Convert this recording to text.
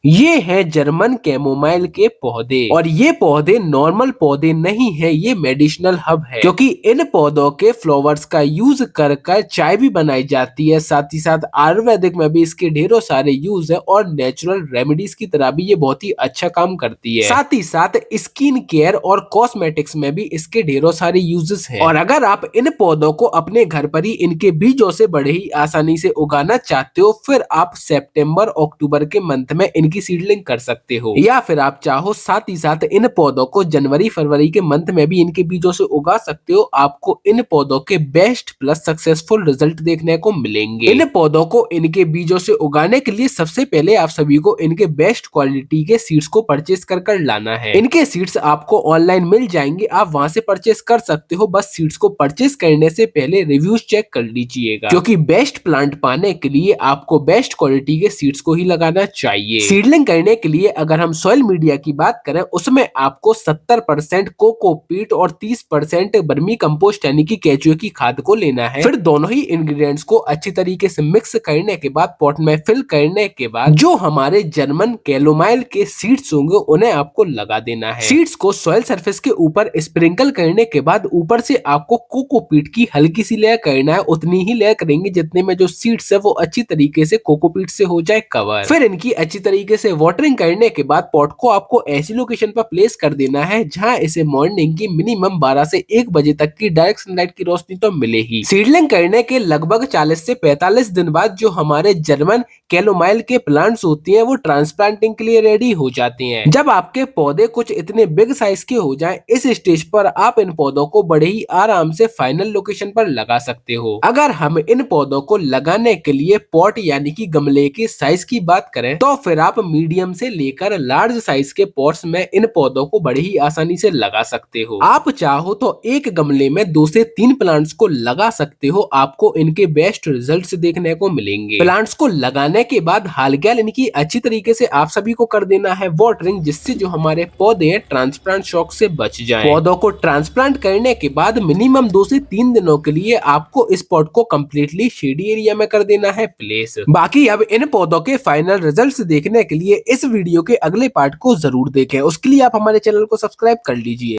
ये है German chamomile के पौधे और ये पौधे नॉर्मल पौधे नहीं है, ये मेडिसिनल हब है क्योंकि इन पौधों के फ्लावर्स का यूज कर चाय भी बनाई जाती है। साथ ही साथ आयुर्वेदिक में भी इसके ढेरों सारे यूज है और नेचुरल रेमेडीज की तरह भी ये बहुत ही अच्छा काम करती है। साथ ही साथ स्किन केयर और कॉस्मेटिक्स में भी इसके ढेरों सारे यूजेस हैं। और अगर आप इन पौधों को अपने घर पर ही इनके बीजों से बड़े ही आसानी से उगाना चाहते हो, फिर आप सितंबर अक्टूबर के मंथ में इनकी सीडलिंग कर सकते हो, या फिर आप चाहो साथ ही साथ इन पौधों को जनवरी फरवरी के मंथ में भी इनके बीजों से उगा सकते हो। आपको इन पौधों के बेस्ट प्लस सक्सेसफुल रिजल्ट देखने को मिलेंगे। इन पौधों को इनके बीजों से उगाने के लिए सबसे पहले आप सभी को इनके बेस्ट क्वालिटी के सीड्स को परचेस कर लाना है। इनके सीड्स आपको ऑनलाइन मिल जाएंगे, आप वहां से परचेस कर सकते हो। बस सीड्स को परचेस करने से पहले रिव्यूज चेक कर लीजिएगा क्योंकि बेस्ट प्लांट पाने के लिए आपको बेस्ट क्वालिटी के सीड्स को ही लगाना चाहिए। सीडलिंग करने के लिए अगर हम सॉइल मीडिया की बात करें, उसमें आपको 70% कोकोपीट और 30% वर्मी कंपोस्ट यानी कि केचुए की खाद को लेना है। फिर दोनों ही इंग्रेडिएंट्स को अच्छी तरीके से मिक्स करने के बाद पॉट में फिल करने के बाद जो हमारे जर्मन कैलोमाइल के सीड्स होंगे उन्हें आपको लगा देना है। सीड्स को सॉइल सरफेस के ऊपर स्प्रिंकल करने के बाद ऊपर से आपको कोकोपीट की हल्की सी लेयर करना है। उतनी ही लेयर करेंगे जितने में जो सीड्स है वो अच्छी तरीके से कोकोपीट से हो जाए कवर। फिर इनकी अच्छी तरीके से वाटरिंग करने के बाद पॉट को आपको ऐसी लोकेशन पर प्लेस कर देना है जहां इसे मॉर्निंग की मिनिमम 12 से 1 बजे तक की डायरेक्ट सनलाइट की रोशनी तो मिले ही। सीडलिंग करने के लगभग 40 से 45 दिन बाद जो हमारे जर्मन कैलोमाइल के प्लांट्स होते हैं वो ट्रांसप्लांटिंग के लिए रेडी हो जाते हैं। जब आपके पौधे कुछ इतने बिग साइज के हो जाएं, इस स्टेज पर आप इन पौधों को बड़े ही आराम से फाइनल लोकेशन पर लगा सकते हो। अगर हम इन पौधों को लगाने के लिए पॉट यानी कि गमले के साइज की बात करें तो फिर आप मीडियम से लेकर लार्ज साइज के पॉट्स में इन पौधों को बड़ी ही आसानी से लगा सकते हो। आप चाहो तो एक गमले में 2 से 3 प्लांट्स को लगा सकते हो, आपको इनके बेस्ट रिजल्ट्स देखने को मिलेंगे। प्लांट्स को लगाने के बाद हाल-ग्याल इनकी अच्छी तरीके से आप सभी को कर देना है वाटरिंग, जिससे जो हमारे पौधे हैं ट्रांसप्लांट शॉक से बच जाएं। पौधों को ट्रांसप्लांट करने के बाद मिनिमम 2 से 3 दिनों के लिए आपको इस पॉट को कम्प्लीटली शेडी एरिया में कर देना है प्लेस। बाकी अब इन पौधों के फाइनल रिजल्ट्स देखने के लिए इस वीडियो के अगले पार्ट को जरूर देखें। उसके लिए आप हमारे चैनल को सब्सक्राइब कर लीजिए।